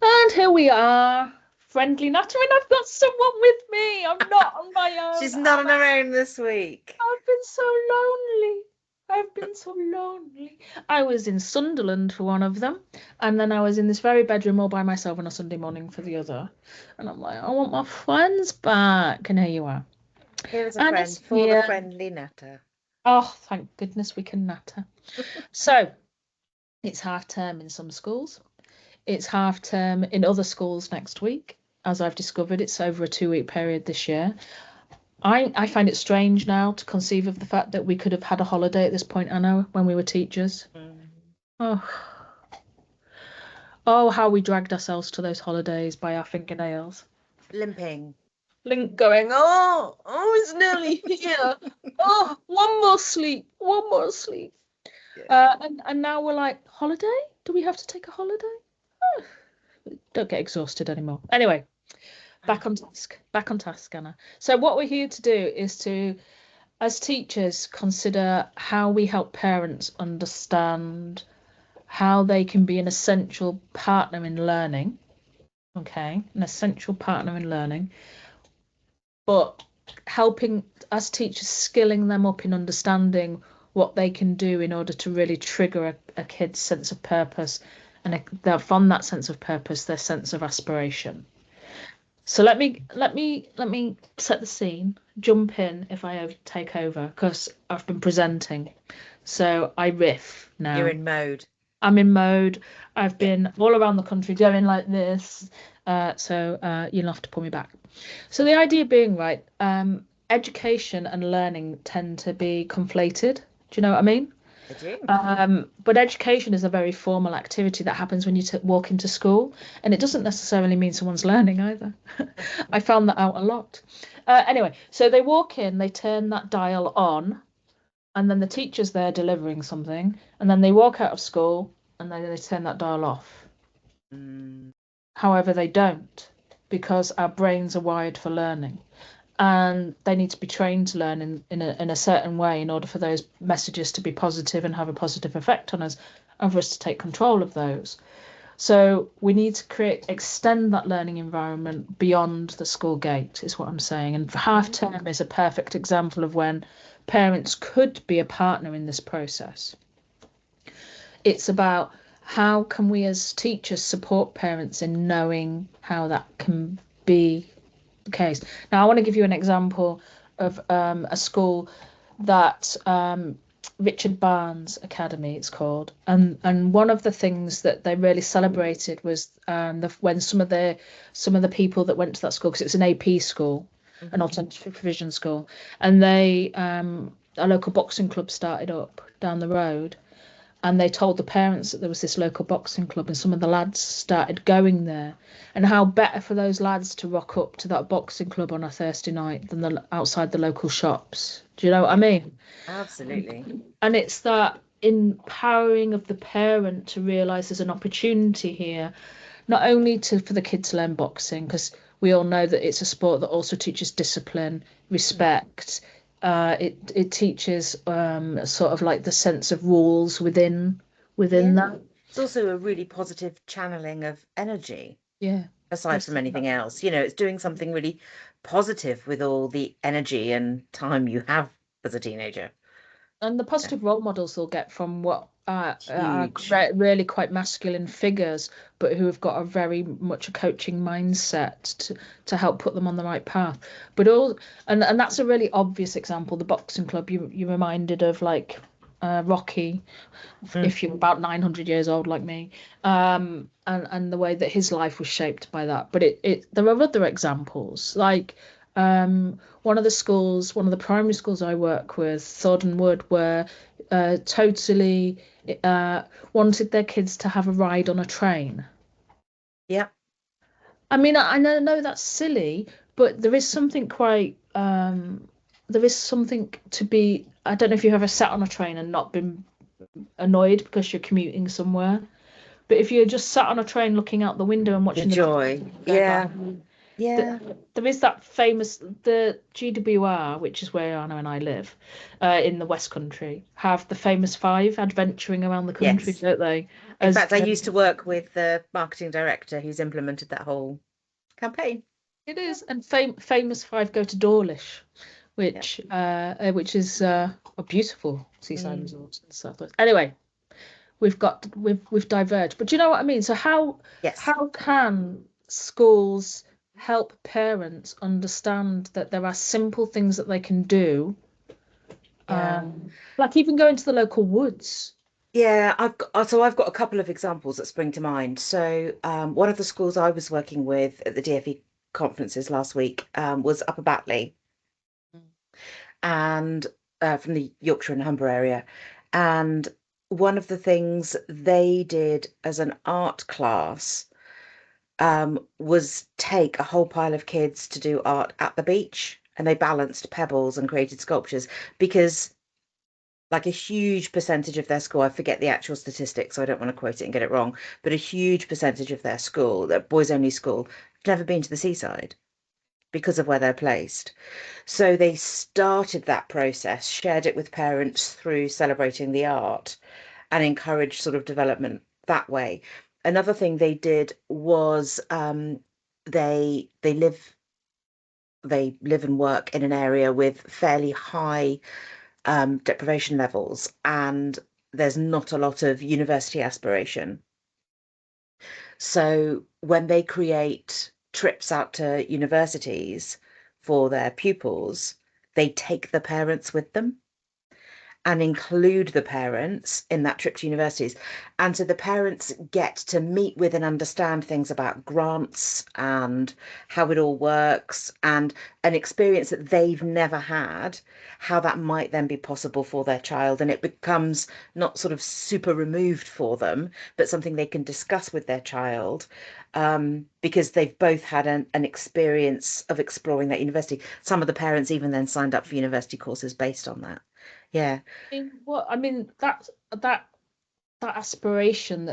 And here we are, friendly Natter, and I've got someone with me. I'm not on my own, She's not am on I? her own this week. I've been so lonely. I've been so lonely. I was in Sunderland for one of them, and then I was in this very bedroom all by myself on a Sunday morning for the other. And I'm like, I want my friends back. And here you are. Here is a And friend it's for the here. friendly Natter. Oh, thank goodness we can natter. So it's half term in some schools. It's half term in other schools next week. As I've discovered, it's over a 2 week period this year. I find it strange now to conceive of the fact that we could have had a holiday at this point, Anna, when we were teachers. Mm. Oh, oh, how we dragged ourselves to those holidays by our fingernails. Limping. Link going, oh, it's nearly here. Oh, one more sleep, one more sleep. Yeah. And now we're like, holiday? Do we have to take a holiday? Oh, don't get exhausted anymore. Anyway, back on task. Back on task, Anna. So what we're here to do is to, as teachers, consider how we help parents understand how they can be an essential partner in learning. Okay, an essential partner in learning, but helping as teachers, skilling them up in understanding what they can do in order to really trigger a kid's sense of purpose and from that sense of purpose, their sense of aspiration. So let me set the scene. Jump in if I take over because I've been presenting. So I riff You're now. in mode. I'm in mode. I've Yeah. been all around the country going like this. So you'll have to pull me back. So the idea being, right, education and learning tend to be conflated. Do you know what I mean? I do. But education is a very formal activity that happens when you walk into school, and it doesn't necessarily mean someone's learning either. I found that out a lot. Anyway, so they walk in, they turn that dial on, and then the teacher's there delivering something, and then they walk out of school, and then they turn that dial off. Mm. However, they don't, because our brains are wired for learning and they need to be trained to learn in a certain way in order for those messages to be positive and have a positive effect on us and for us to take control of those. So we need to extend that learning environment beyond the school gate, is what I'm saying. And half Mm. term is a perfect example of when parents could be a partner in this process. It's about how can we as teachers support parents in knowing how that can be the case. Now, I want to give you an example of a school that Richard Barnes Academy, it's called, and one of the things that they really celebrated was when some of the people that went to that school, because it's an AP school, an Hmm. alternative provision school, and they a local boxing club started up down the road, and they told the parents that there was this local boxing club and some of the lads started going there, and how better for those lads to rock up to that boxing club on a Thursday night than outside the local shops. Do you know what I Yeah, mean? absolutely. And it's that empowering of the parent to realize there's an opportunity here, not only for the kids to learn boxing, because we all know that it's a sport that also teaches discipline, Mm. respect. It teaches sort of like the sense of rules within Yeah. that. It's also a really positive channeling of energy, Yeah, aside let's from do anything that. else. It's doing something really positive with all the energy and time you have as a teenager. And the Yeah. positive role models they'll get from what are Huge. really quite masculine figures, but who have got a very much a coaching mindset to help put them on the right path. But all and that's a really obvious example. The boxing club you reminded of like Rocky, Mm. if you're about 900 years old like me, and the way that his life was shaped by that. But there are other examples like one of the primary schools I work with, Thornton Wood, were totally uh, wanted their kids to have a ride on a train. Yeah. I mean, I know that's silly, but there is something to be. I don't know if you've ever sat on a train and not been annoyed because you're commuting somewhere. But if you're just sat on a train looking out the window and The watching the joy. train go by, Yeah. Yeah. There is that famous, the GWR, which is where Anna and I live, in the West Country, have the famous five adventuring around the country, Yes. don't they? In As fact, I used to work with the marketing director who's implemented that whole campaign. it is, and famous five go to Dawlish, Yeah. which is a beautiful seaside Mm. resort in the southwest. Anyway, we've diverged, but do you know what I mean? So Yes. how can schools help parents understand that there are simple things that they can do, Yeah. like even going to the local woods? Yeah, I've got a couple of examples that spring to mind. So, one of the schools I was working with at the DFE conferences last week was Upper Batley, and from the Yorkshire and Humber area. And one of the things they did as an art class was take a whole pile of kids to do art at the beach, and they balanced pebbles and created sculptures because like a huge percentage of their school, I forget the actual statistics, so I don't want to quote it and get it wrong, but a huge percentage of their school, their boys only school, have never been to the seaside because of where they're placed. So they started that process, shared it with parents through celebrating the art, and encouraged sort of development that way. Another thing they did was they live and work in an area with fairly high deprivation levels, and there's not a lot of university aspiration. So when they create trips out to universities for their pupils, they take the parents with them and include the parents in that trip to universities. And so the parents get to meet with and understand things about grants and how it all works and an experience that they've never had, how that might then be possible for their child. And it becomes not sort of super removed for them, but something they can discuss with their child. Because they've both had an experience of exploring that university. Some of the parents even then signed up for university courses based on that. Yeah. I mean that aspiration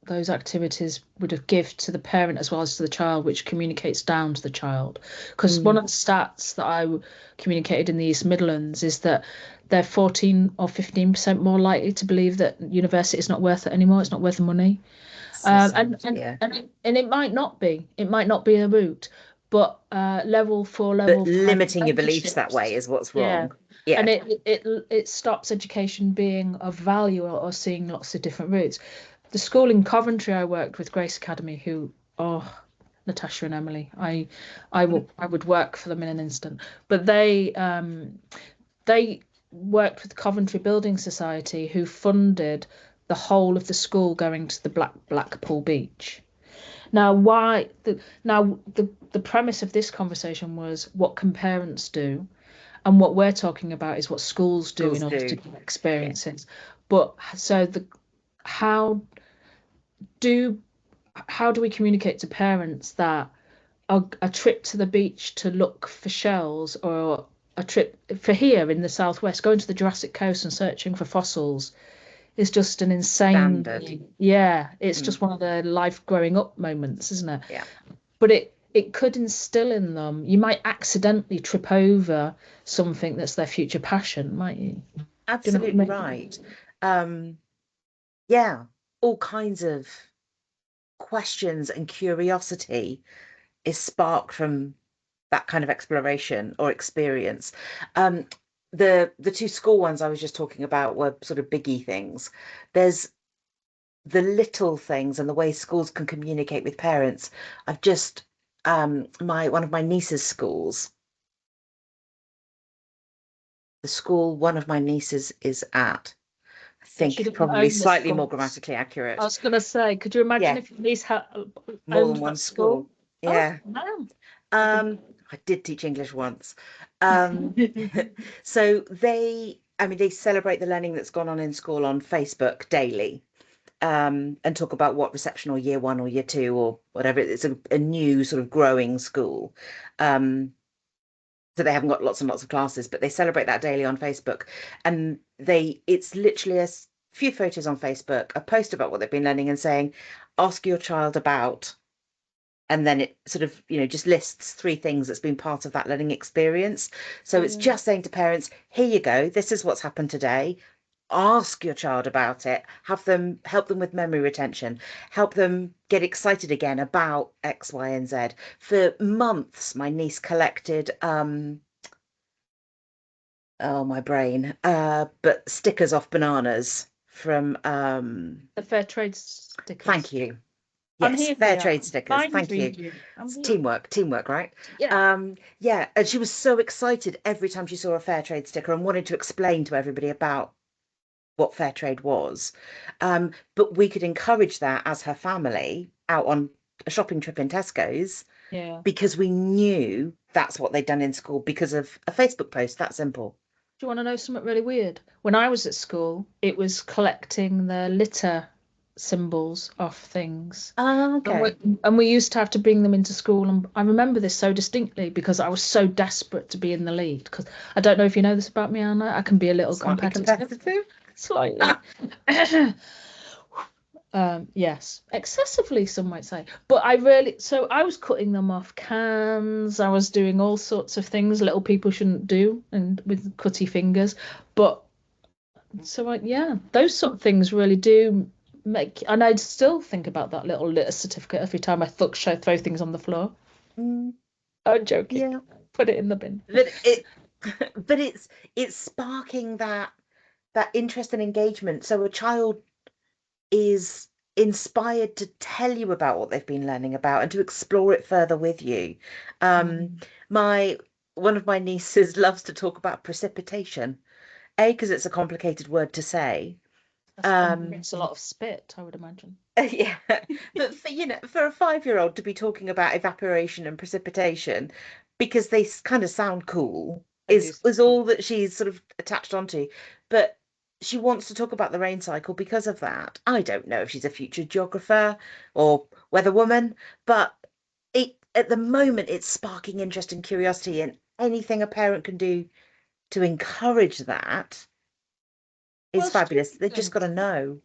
those activities would have give to the parent as well as to the child, which communicates down to the child. Because one Mm. of the stats that communicated in the East Midlands is that they're 14 or 15% more likely to believe that university is not worth it anymore. It's not worth the money. So And, sad. and Yeah. and it might not be. It might not be a route, but level four, But level five limiting your beliefs that way apprenticeships. is what's Yeah, wrong. Yeah. and it stops education being of value, or seeing lots of different routes. The school in Coventry I worked with, Grace Academy, who, oh, Natasha and Emily, I would work for them in an instant. But they worked with Coventry Building Society, who funded the whole of the school going to the Blackpool Beach. Now, the premise of this conversation was, what can parents do? And what we're talking about is what schools do in Schools order to do. get Yeah. experiences. But so the how do how do we communicate to parents that a trip to the beach to look for shells, or a trip for here in the southwest, going to the Jurassic Coast and searching for fossils, is just an Standard. insane, yeah, it's Mm. just one of the life growing up moments, isn't it? Yeah. But it could instill in them. You might accidentally trip over something that's their future passion, might you? Do you know what I Absolutely mean? right. Um, yeah. All kinds of questions and curiosity is sparked from that kind of exploration or experience. Um, the two school ones I was just talking about were sort of biggie things. There's the little things and the way schools can communicate with parents. I've just my one of my niece's schools, the school one of my nieces is at, I I should think have probably owned the slightly more schools. grammatically I accurate. was gonna say, could you imagine Yeah, if your niece had more owned than one that school? school. Oh, Yeah. man. Um, I did teach English once. Um, so I mean, they celebrate the learning that's gone on in school on Facebook daily, and talk about what reception or year one or year two or whatever. It's a new sort of growing school. Um, so they haven't got lots and lots of classes, but they celebrate that daily on Facebook. And it's literally few photos on Facebook, a post about what they've been learning and saying, ask your child about and then it sort of, just lists 3 things that's been part of that learning experience. So it's just saying to parents, here you go, this is what's happened today. Ask your child about it, help them with memory retention, help them get excited again about X, Y, and Z. For months, my niece collected, oh, my brain, but stickers off bananas from, The fair trade stickers. thank you. And Yes, here fair we are. trade stickers. Mind Thank you. reading. It's teamwork, right? Yeah. Yeah, and she was so excited every time she saw a fair trade sticker and wanted to explain to everybody about what fair trade was. But we could encourage that as her family out on a shopping trip in Tesco's Yeah. because we knew that's what they'd done in school because of a Facebook post. That simple. Do you want to know something really weird? When I was at school, it was collecting the litter symbols off things. Oh, And okay. we used to have to bring them into school. And I remember this so distinctly because I was so desperate to be in the lead. Because I don't know if you know this about me, Anna. I can be a little Slightly competitive. competitive. Slightly. Yes, excessively, some might say. But so I was cutting them off cans. I was doing all sorts of things little people shouldn't do and with cutty fingers. But yeah, those sort of things really do make, and I'd still think about that little litter certificate every time I throw things on the floor. Mm, I'm joking. yeah. Put it in the bin. But but it's sparking that interest and engagement. So a child is inspired to tell you about what they've been learning about and to explore it further with you. Mm. My one of my nieces loves to talk about precipitation, because it's a complicated word to say. It's a lot of spit, I would imagine. Yeah, but for a 5-year-old to be talking about evaporation and precipitation because they kind of sound cool They do. is all that she's sort of attached onto. But she wants to talk about the rain cycle because of that. I don't know if she's a future geographer or weather woman, but it at the moment it's sparking interest and curiosity, and anything a parent can do to encourage that is Well, fabulous. They've just got to know.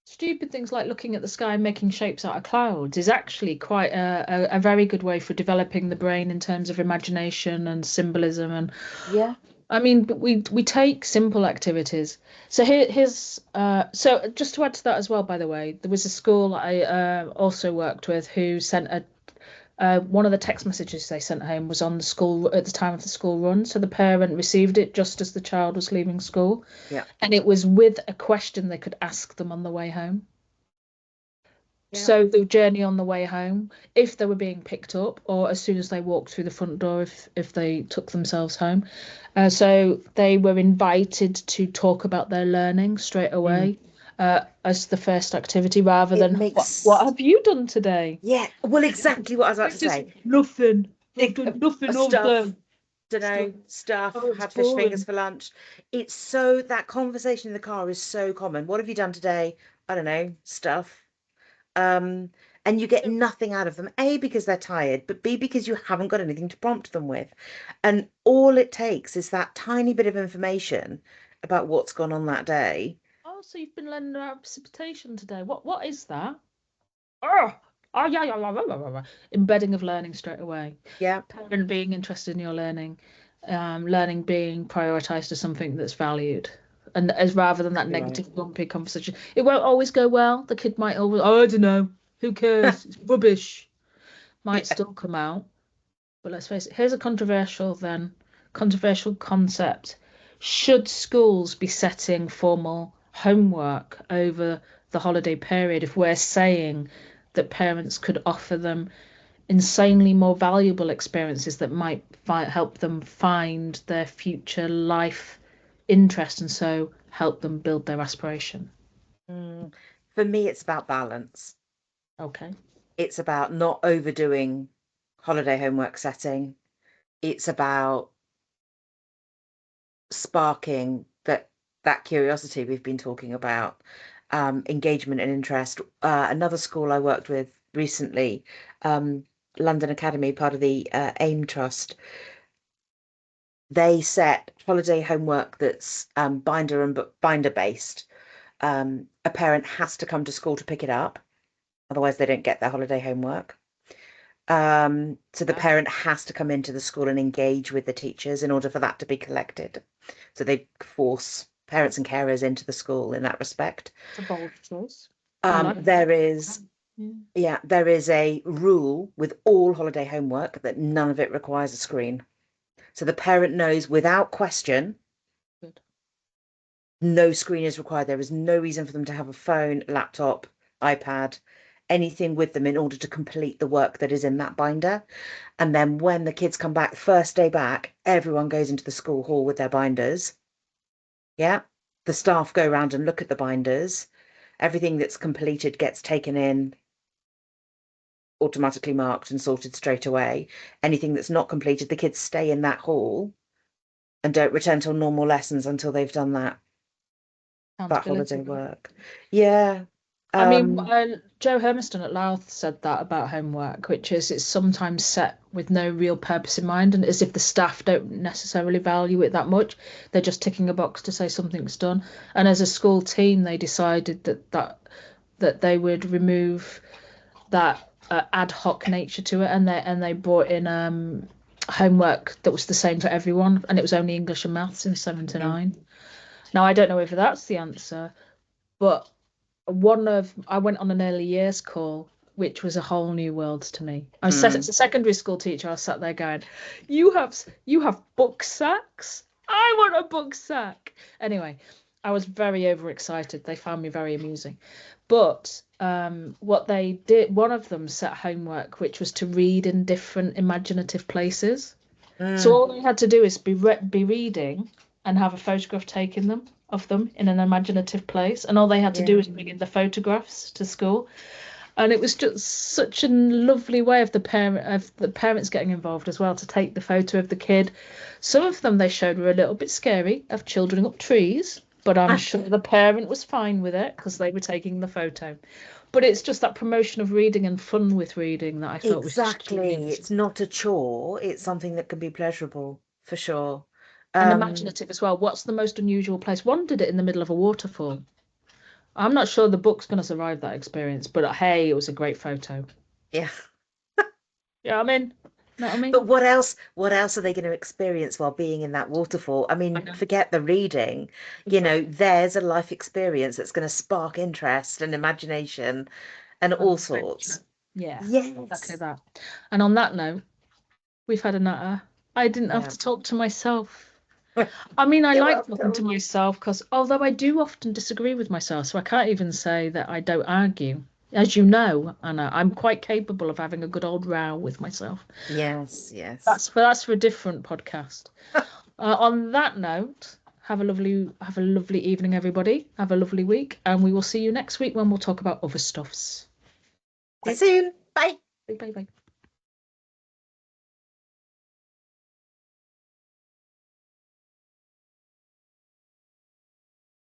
stupid things like looking at the sky and making shapes out of clouds is actually quite a very good way for developing the brain in terms of imagination and symbolism. And Yeah, I mean, but we take simple activities. So so just to add to that as well, by the way, there was a school I also worked with who sent a one of the text messages they sent home was on the school at the time of the school run. So the parent received it just as the child was leaving school, yeah, and it was with a question they could ask them on the way home. yeah. So the journey on the way home, if they were being picked up, or as soon as they walked through the front door, if they took themselves home, so they were invited to talk about their learning straight Mm. away, as the first activity, rather It than what makes, have you done today? yeah, well, exactly what I was about to say. Nothing. I've It, done nothing all stuff, day. don't Stuff. know, stuff, Oh, it's had fish fingers boring. for lunch. It's so, that conversation in the car is so common. What have you done today? I don't know, stuff. Um, and you get nothing out of them. A, because they're tired, but B, because you haven't got anything to prompt them with. And all it takes is that tiny bit of information about what's gone on that day. Oh, so you've been learning about precipitation today. What is that? Oh, oh yeah, yeah, yeah, yeah, yeah, yeah. Embedding of learning straight away. Yeah, Parent being interested in your learning, learning being prioritized as something that's valued. And as rather than that exactly right. negative, grumpy conversation, it won't always go well. The kid might always, oh, I don't know, who cares? It's rubbish. Might Yeah. still come out. But let's face it, here's a controversial concept. Should schools be setting formal homework over the holiday period if we're saying that parents could offer them insanely more valuable experiences that might help them find their future life interest and so help them build their aspiration? Mm. For me, it's about balance. Okay. It's about not overdoing holiday homework setting. It's about sparking that curiosity we've been talking about, engagement and interest. Another school I worked with recently, um, London Academy, part of the AIM Trust, they set holiday homework that's binder based. A parent has to come to school to pick it up, otherwise they don't get their holiday homework. So the parent has to come into the school and engage with the teachers in order for that to be collected. So they force parents and carers into the school in that respect. It's a bold choice. There is, there is a rule with all holiday homework that none of it requires a screen. So the parent knows without question, Good. no screen is required. There is no reason for them to have a phone, laptop, iPad, anything with them in order to complete the work that is in that binder. And then when the kids come back, first day back, everyone goes into the school hall with their binders. Yeah. The staff go around and look at the binders. Everything that's completed gets taken in, automatically marked and sorted straight away. Anything that's not completed, the kids stay in that hall and don't return till normal lessons until they've done that holiday work. Yeah. I mean, Joe Hermiston at Louth said that about homework, which is it's sometimes set with no real purpose in mind, and as if the staff don't necessarily value it that much. They're just ticking a box to say something's done. And as a school team, they decided that they would remove that ad hoc nature to it, and they brought in homework that was the same for everyone, and it was only English and maths in 7 to 9. Now I don't know if that's the answer, but I went on an early years call, which was a whole new world to me. As a secondary school teacher, I was sat there going, you have book sacks? I want a book sack. Anyway, I was very overexcited. They found me very amusing. But what they did, one of them set homework, which was to read in different imaginative places. So all they had to do is be reading and have a photograph taken of them in an imaginative place, and all they had to do was bring in the photographs to school. And it was just such a lovely way of the parents getting involved as well, to take the photo of the kid. Some of them they showed were a little bit scary, of children up trees, but I'm sure the parent was fine with it because they were taking the photo. But it's just that promotion of reading and fun with reading that I felt was exactly. It's not a chore. It's something that can be pleasurable for sure. And imaginative as well. What's the most unusual place? One did it in the middle of a waterfall. I'm not sure the book's going to survive that experience, but hey, it was a great photo. Yeah. Yeah, I'm in. Know what I mean? But what else? What else are they going to experience while being in that waterfall? I mean, forget the reading. You know, there's a life experience that's going to spark interest and imagination and all sorts. Yeah, yes, exactly that. And on that note, we've had a natter. I didn't have to talk to myself. I mean, I like talking to myself because although I do often disagree with myself, so I can't even say that I don't argue. As you know, Anna, I'm quite capable of having a good old row with myself. Yes, yes. That's for a different podcast. On that note, have a lovely evening, everybody. Have a lovely week, and we will see you next week when we'll talk about other stuffs. See you soon. Bye. Bye.